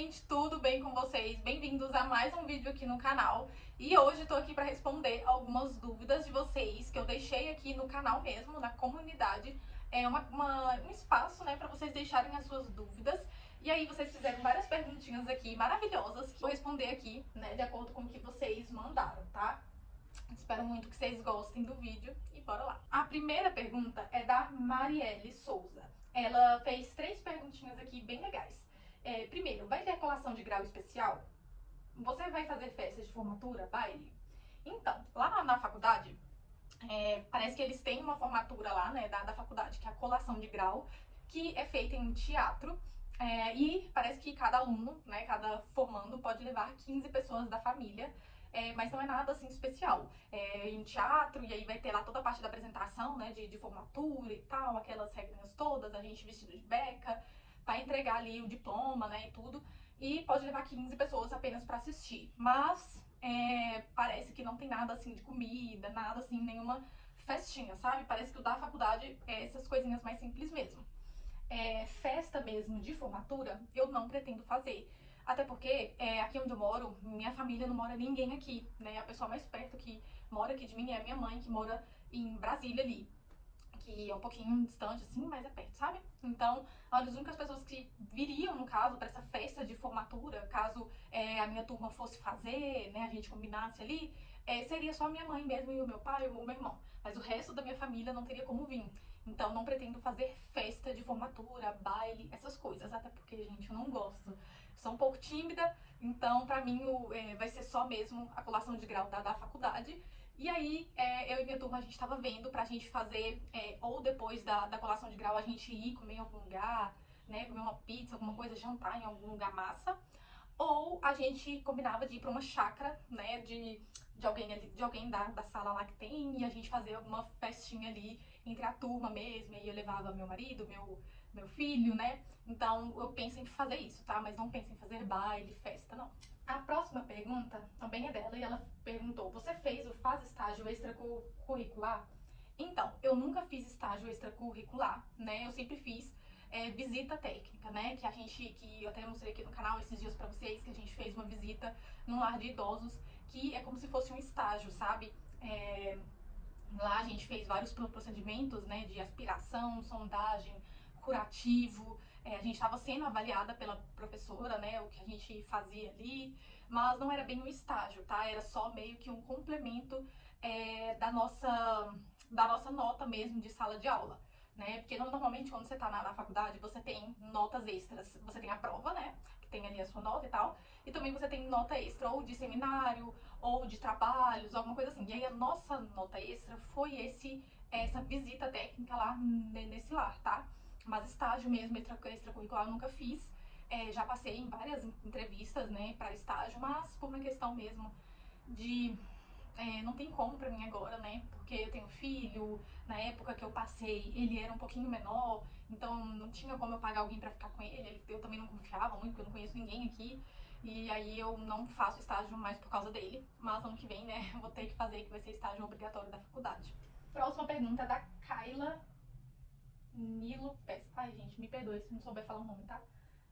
gente, tudo bem com vocês? Bem-vindos a mais um vídeo aqui no canal. E hoje eu tô aqui para responder algumas dúvidas de vocês que eu deixei aqui no canal mesmo, na comunidade. É um espaço, né, para vocês deixarem as suas dúvidas. E aí vocês fizeram várias perguntinhas aqui maravilhosas que eu vou responder aqui, né, de acordo com o que vocês mandaram, tá? Espero muito que vocês gostem do vídeo e bora lá. A primeira pergunta é da Marielle Souza. Ela fez 3 perguntinhas aqui bem legais. Primeiro, vai ter colação de grau especial? Você vai fazer festa de formatura, baile? Então, lá na faculdade, parece que eles têm uma formatura lá, né, da faculdade, que é a colação de grau, que é feita em teatro. E parece que cada aluno, né, cada formando pode levar 15 pessoas da família. Mas não é nada assim especial. Em teatro, e aí vai ter lá toda a parte da apresentação, né, de formatura e tal, aquelas regrinhas todas, a gente vestido de beca, para entregar ali o diploma, né, e tudo. E pode levar 15 pessoas apenas para assistir. Mas parece que não tem nada assim de comida, nada assim, nenhuma festinha, sabe? Parece que o da faculdade é essas coisinhas mais simples mesmo. Festa mesmo de formatura, eu não pretendo fazer. Até porque aqui onde eu moro, minha família não mora ninguém aqui, né? A pessoa mais perto que mora aqui de mim é a minha mãe, que mora em Brasília ali, que é um pouquinho distante assim, mas é perto, sabe? Então, as únicas pessoas que viriam, no caso, para essa festa de formatura, caso a minha turma fosse fazer, né, a gente combinasse ali, seria só a minha mãe mesmo e o meu pai ou o meu irmão. Mas o resto da minha família não teria como vir. Então, não pretendo fazer festa de formatura, baile, essas coisas. Até porque, gente, eu não gosto. Sou um pouco tímida, então, pra mim, vai ser só mesmo a colação de grau da faculdade. E aí, eu e minha turma, a gente tava vendo pra gente fazer, ou depois da colação de grau, a gente ir comer em algum lugar, né, comer uma pizza, alguma coisa, jantar em algum lugar massa. Ou a gente combinava de ir pra uma chácara, né, de alguém da sala lá que tem, e a gente fazer alguma festinha ali entre a turma mesmo, e aí eu levava meu marido, meu filho, né? Então eu penso em fazer isso, tá? Mas não penso em fazer baile, festa, não. A próxima pergunta também é dela, e ela perguntou: você fez ou faz estágio extracurricular? Então, eu nunca fiz estágio extracurricular, né? Eu sempre fiz visita técnica, né? Que eu até mostrei aqui no canal esses dias pra vocês, que a gente fez uma visita num lar de idosos, que é como se fosse um estágio, sabe? Lá a gente fez vários procedimentos, né? De aspiração, sondagem, curativo. A gente estava sendo avaliada pela professora, né? O que a gente fazia ali, mas não era bem um estágio, tá? Era só meio que um complemento da nossa nota mesmo de sala de aula, né? Porque normalmente quando você tá na faculdade, você tem notas extras. Você tem a prova, né? Que tem ali a sua nota e tal. E também você tem nota extra ou de seminário, ou de trabalhos, alguma coisa assim. E aí a nossa nota extra foi essa visita técnica lá nesse lar, tá? Mas estágio mesmo, extracurricular, eu nunca fiz. Já passei em várias entrevistas, né, para estágio, mas por uma questão mesmo de não tem como pra mim agora, né? Porque eu tenho filho, na época que eu passei, ele era um pouquinho menor, então não tinha como eu pagar alguém pra ficar com ele. Eu também não confiava muito, porque eu não conheço ninguém aqui. E aí eu não faço estágio mais por causa dele. Mas ano que vem, né, eu vou ter que fazer, que vai ser estágio obrigatório da faculdade. Próxima pergunta é da Kayla Nilo Pes. Ai, gente, me perdoe se não souber falar o nome, tá?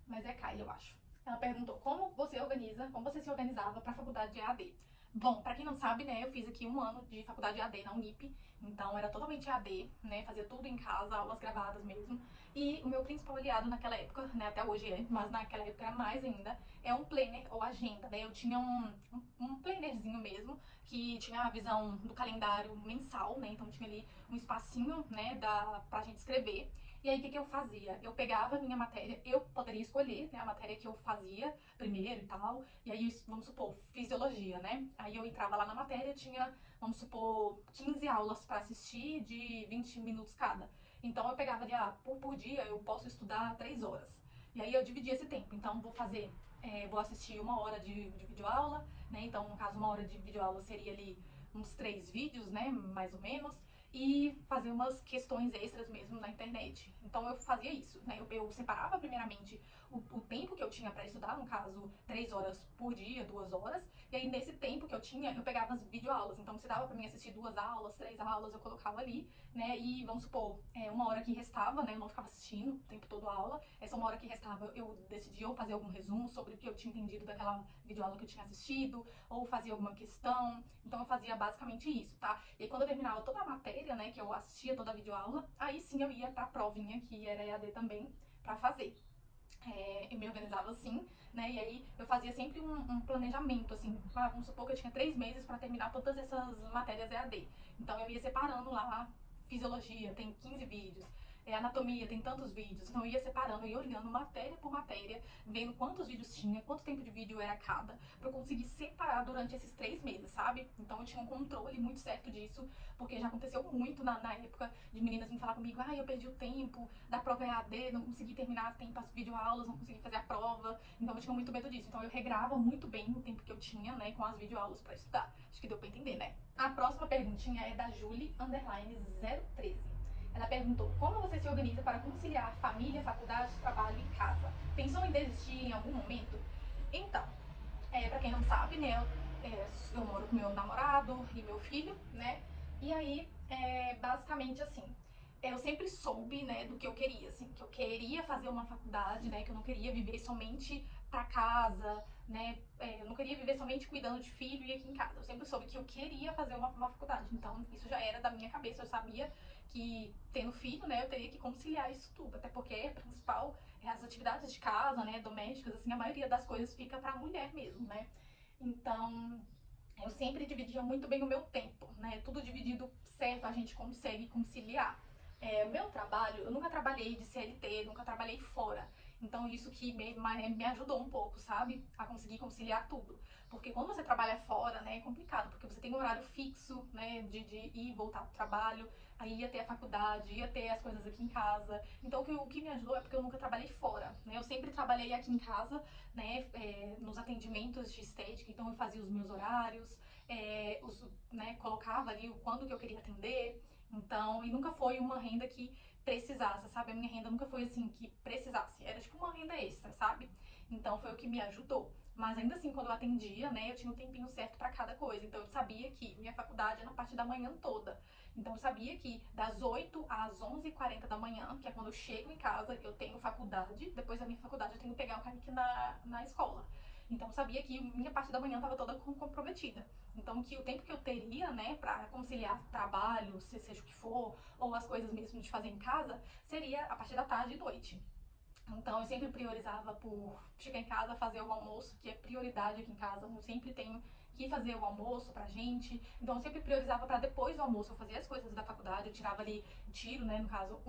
Mas é Kayla, eu acho. Ela perguntou como você se organizava para a faculdade de EAD. Bom, para quem não sabe, né, eu fiz aqui um ano de faculdade de EAD na Unip, então era totalmente EAD, né, fazia tudo em casa, aulas gravadas mesmo. E o meu principal aliado naquela época, né, até hoje mas naquela época era mais ainda, é um planner ou agenda, né? Eu tinha um plannerzinho mesmo, que tinha a visão do calendário mensal, né? Então tinha ali um espacinho, né, pra gente escrever. E aí, o que eu fazia? Eu pegava a minha matéria, eu poderia escolher, né, a matéria que eu fazia primeiro e tal. E aí, vamos supor, fisiologia, né? Aí eu entrava lá na matéria, tinha, vamos supor, 15 aulas para assistir de 20 minutos cada. Então eu pegava ali, por dia eu posso estudar 3 horas. E aí eu dividia esse tempo. Então vou assistir 1 hora de videoaula, né? Então, no caso, 1 hora de videoaula seria ali uns 3 vídeos, né? Mais ou menos, e fazer umas questões extras mesmo na internet. Então eu fazia isso, né? Eu separava primeiramente o tempo que eu tinha pra estudar, no caso, 3 horas por dia, 2 horas, e aí nesse tempo que eu tinha, eu pegava as videoaulas. Então, se dava pra mim assistir 2 aulas, 3 aulas, eu colocava ali, né, e vamos supor, uma hora que restava, né, eu não ficava assistindo o tempo todo a aula, essa uma hora que restava eu decidia ou fazer algum resumo sobre o que eu tinha entendido daquela videoaula que eu tinha assistido, ou fazia alguma questão. Então eu fazia basicamente isso, tá? E aí quando eu terminava toda a matéria, né, que eu assistia toda a videoaula, aí sim eu ia pra provinha, que era EAD também, pra fazer. Eu me organizava assim, né? E aí eu fazia sempre um planejamento, assim. Vamos supor que eu tinha 3 meses para terminar todas essas matérias EAD. Então eu ia separando lá, fisiologia, tem 15 vídeos. Anatomia, tem tantos vídeos. Então eu ia separando, eu ia olhando matéria por matéria, vendo quantos vídeos tinha, quanto tempo de vídeo era cada, pra eu conseguir separar durante esses 3 meses, sabe? Então eu tinha um controle muito certo disso, porque já aconteceu muito na época de meninas me falar comigo, eu perdi o tempo da prova EAD, não consegui terminar a tempo as videoaulas, não consegui fazer a prova, então eu tinha muito medo disso. Então eu regrava muito bem o tempo que eu tinha, né, com as videoaulas pra estudar. Acho que deu pra entender, né? A próxima perguntinha é da Julie_013. Ela perguntou: como você se organiza para conciliar família, faculdade, trabalho e casa? Pensou em desistir em algum momento? Então, pra quem não sabe, né, eu moro com meu namorado e meu filho, né? E aí, basicamente assim, eu sempre soube, né, do que eu queria, assim, que eu queria fazer uma faculdade, né, que eu não queria viver somente pra casa, né, eu não queria viver somente cuidando de filho e aqui em casa. Eu sempre soube que eu queria fazer uma faculdade, então isso já era da minha cabeça. Eu sabia que tendo filho, né, eu teria que conciliar isso tudo, até porque a principal as atividades de casa, né, domésticas, assim, a maioria das coisas fica pra mulher mesmo, né. Então, eu sempre dividia muito bem o meu tempo, né? Tudo dividido certo, a gente consegue conciliar. Meu trabalho, eu nunca trabalhei de CLT, nunca trabalhei fora. Então isso que me ajudou um pouco, sabe? A conseguir conciliar tudo. Porque quando você trabalha fora, né, é complicado, porque você tem um horário fixo, né, de ir e voltar pro trabalho, aí ia ter a faculdade, ia ter as coisas aqui em casa. Então o que me ajudou é porque eu nunca trabalhei fora, né? Eu sempre trabalhei aqui em casa, né, nos atendimentos de estética, então eu fazia os meus horários, né, colocava ali o quando que eu queria atender, então, e nunca foi uma renda que precisasse, sabe? A minha renda nunca foi assim, que precisasse, era tipo uma renda extra, sabe? Então foi o que me ajudou. Mas ainda assim, quando eu atendia, né, eu tinha um tempinho certo para cada coisa. Então eu sabia que minha faculdade era na parte da manhã toda. Então eu sabia que das 8 às 11h40 da manhã, que é quando eu chego em casa, eu tenho faculdade. Depois da minha faculdade eu tenho que pegar o Kaique na escola. Então eu sabia que minha parte da manhã estava toda comprometida. Então que o tempo que eu teria, né, para conciliar trabalho, seja o que for, ou as coisas mesmo de fazer em casa, seria a partir da tarde e noite. Então eu sempre priorizava por chegar em casa, fazer o almoço, que é prioridade aqui em casa. Eu sempre tenho que fazer o almoço pra gente. Então eu sempre priorizava para depois do almoço eu fazer as coisas da faculdade. Eu tirava ali, tiro, né, no caso,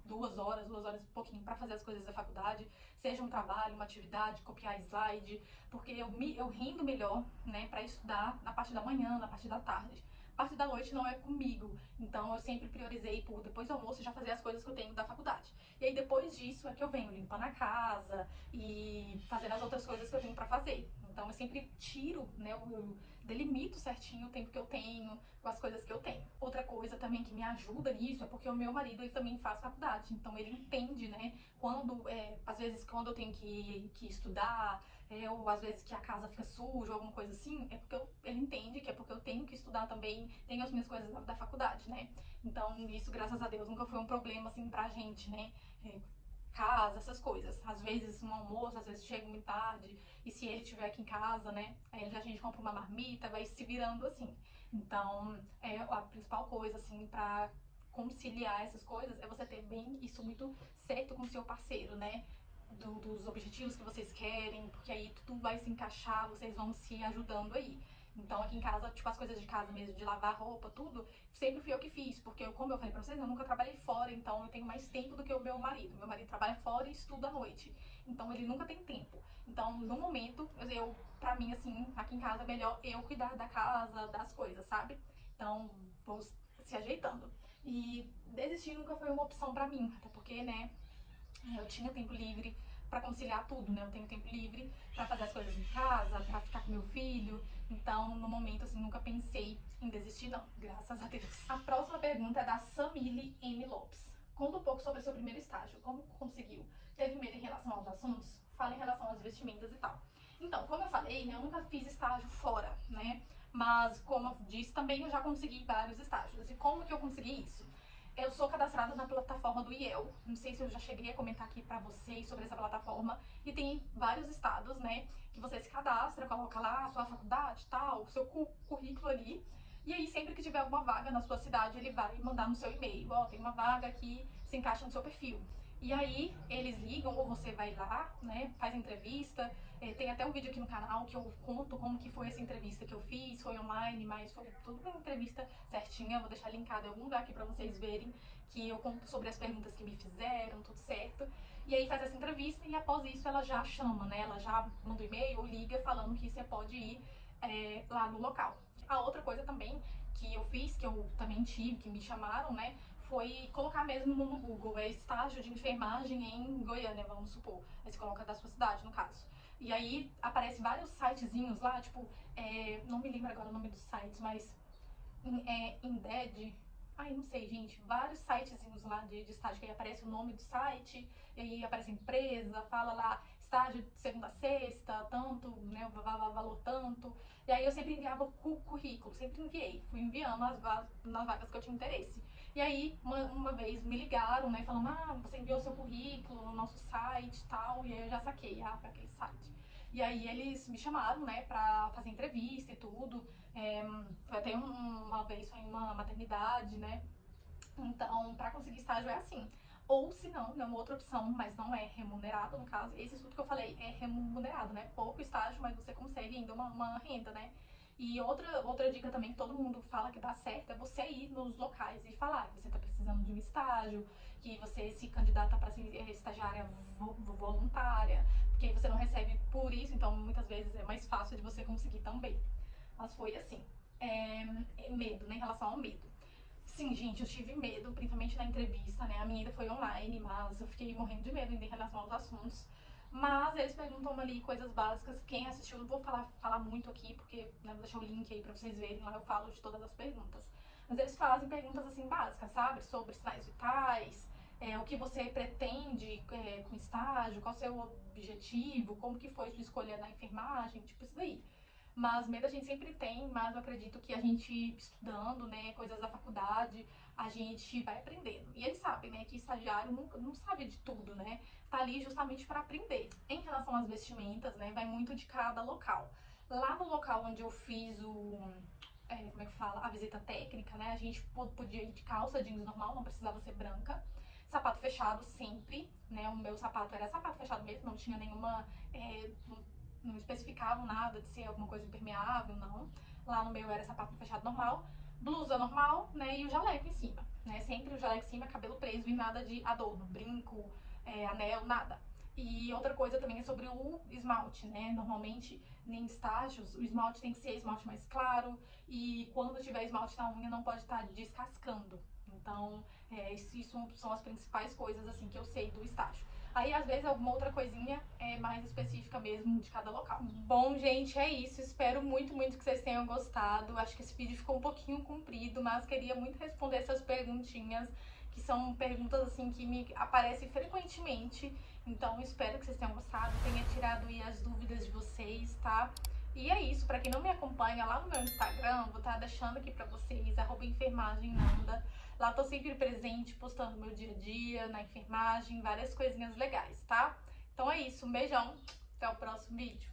2 horas e pouquinho para fazer as coisas da faculdade, seja um trabalho, uma atividade, copiar slide, porque eu rendo melhor, né, para estudar na parte da manhã, na parte da tarde. A parte da noite não é comigo, então eu sempre priorizei por depois do almoço já fazer as coisas que eu tenho da faculdade. E aí depois disso é que eu venho limpando a casa e fazendo as outras coisas que eu tenho pra fazer. Então eu sempre tiro, né, eu delimito certinho o tempo que eu tenho com as coisas que eu tenho. Outra coisa também que me ajuda nisso é porque o meu marido, ele também faz faculdade, então ele entende, né, quando, às vezes quando eu tenho que estudar, ou às vezes que a casa fica suja ou alguma coisa assim, é porque ele entende que é porque eu tenho que estudar também, tenho as minhas coisas da faculdade, né. Então isso, graças a Deus, nunca foi um problema assim pra gente, né. Casa, essas coisas. Às vezes um almoço, às vezes chega muito tarde, e se ele estiver aqui em casa, né, aí a gente compra uma marmita, vai se virando assim. Então, a principal coisa, assim, pra conciliar essas coisas é você ter bem isso muito certo com o seu parceiro, né? Dos objetivos que vocês querem, porque aí tudo vai se encaixar, vocês vão se ajudando aí. Então aqui em casa, tipo, as coisas de casa mesmo, de lavar roupa, tudo, sempre fui eu que fiz, porque como eu falei pra vocês, eu nunca trabalhei fora, então eu tenho mais tempo do que o meu marido. Meu marido trabalha fora e estuda à noite, então ele nunca tem tempo. Então, no momento, pra mim, assim, aqui em casa é melhor eu cuidar da casa, das coisas, sabe? Então, vamos se ajeitando. E desistir nunca foi uma opção pra mim, até porque, né, eu tinha tempo livre pra conciliar tudo, né? Eu tenho tempo livre pra fazer as coisas em casa, pra ficar com meu filho. Então, no momento, assim, nunca pensei em desistir, não. Graças a Deus. A próxima pergunta é da Samile M. Lopes. Conta um pouco sobre o seu primeiro estágio, como conseguiu, teve medo em relação aos assuntos, fala em relação às vestimentas e tal. Então, como eu falei, né, eu nunca fiz estágio fora, né, mas como eu disse, também eu já consegui vários estágios. E como que eu consegui isso? Eu sou cadastrada na plataforma do IEL, não sei se eu já cheguei a comentar aqui pra vocês sobre essa plataforma, e tem vários estados, né, que você se cadastra, coloca lá a sua faculdade, tal, o seu currículo ali, e aí sempre que tiver alguma vaga na sua cidade, ele vai mandar no seu e-mail, ó, tem uma vaga que se encaixa no seu perfil. E aí eles ligam ou você vai lá, né, faz entrevista, tem até um vídeo aqui no canal que eu conto como que foi essa entrevista que eu fiz, foi online, mas foi tudo uma entrevista certinha, vou deixar linkado em algum lugar aqui pra vocês verem, que eu conto sobre as perguntas que me fizeram, tudo certo. E aí faz essa entrevista e após isso ela já chama, né, ela já manda um e-mail ou liga falando que você pode ir lá no local. A outra coisa também que eu fiz, que eu também tive, que me chamaram, né, foi colocar mesmo no Google, estágio de enfermagem em Goiânia, vamos supor. Aí você coloca da sua cidade, no caso. E aí aparece vários sitezinhos lá, tipo, não me lembro agora o nome dos sites, mas Indeed, ai, não sei, gente, vários sitezinhos lá de estágio, que aí aparece o nome do site, e aí aparece a empresa, fala lá, estágio de segunda a sexta, tanto, né, valor tanto, e aí eu sempre enviava o currículo, sempre enviei, fui enviando nas vagas que eu tinha interesse. E aí, uma vez me ligaram, né, falando, você enviou seu currículo no nosso site e tal, e aí eu já saquei, foi aquele site. E aí eles me chamaram, né, pra fazer entrevista e tudo, foi até uma vez foi em uma maternidade, né? Então, para conseguir estágio é assim. Ou se não, é uma outra opção, mas não é remunerado, no caso. Esse estudo que eu falei é remunerado, né? Pouco estágio, mas você consegue ainda uma renda, né? E outra dica também que todo mundo fala que dá certo é você ir nos locais e falar que você está precisando de um estágio, que você se candidata para ser estagiária voluntária, porque você não recebe por isso, então muitas vezes é mais fácil de você conseguir também. Mas foi assim, medo, né, em relação ao medo. Sim, gente, eu tive medo, principalmente na entrevista, né, a minha ainda foi online, mas eu fiquei morrendo de medo ainda em relação aos assuntos. Mas eles perguntam ali coisas básicas, quem assistiu, não vou falar muito aqui, porque né, vou deixar o link aí pra vocês verem, lá eu falo de todas as perguntas. Mas eles fazem perguntas assim básicas, sabe, sobre sinais vitais, o que você pretende com estágio, qual o seu objetivo, como que foi sua escolha na enfermagem, tipo isso daí. Mas medo a gente sempre tem, mas eu acredito que a gente estudando, né, coisas da faculdade, a gente vai aprendendo. E eles sabem, né, que estagiário não sabe de tudo, né? Tá ali justamente para aprender. Em relação às vestimentas, né, vai muito de cada local. Lá no local onde eu fiz como é que fala? A visita técnica, né, a gente podia ir de calça jeans normal, não precisava ser branca. Sapato fechado sempre, né? O meu sapato era sapato fechado mesmo, não tinha nenhuma não especificavam nada de ser alguma coisa impermeável, não. Lá no meu era sapato fechado normal, blusa normal, né, e o jaleco em cima, né, sempre o jaleco em cima, cabelo preso e nada de adorno, brinco, anel, nada. E outra coisa também é sobre o esmalte, né, normalmente em estágios o esmalte tem que ser esmalte mais claro e quando tiver esmalte na unha não pode estar descascando. Então, isso são as principais coisas assim que eu sei do estágio. Aí, às vezes, alguma outra coisinha mais específica mesmo de cada local. Bom, gente, é isso. Espero muito, muito que vocês tenham gostado. Acho que esse vídeo ficou um pouquinho comprido, mas queria muito responder essas perguntinhas, que são perguntas, assim, que me aparecem frequentemente. Então, espero que vocês tenham gostado, tenha tirado aí as dúvidas de vocês, tá? E é isso, pra quem não me acompanha lá no meu Instagram, vou estar deixando aqui pra vocês, @enfermagemnanda. Lá tô sempre presente, postando meu dia a dia na enfermagem, várias coisinhas legais, tá? Então é isso, um beijão, até o próximo vídeo.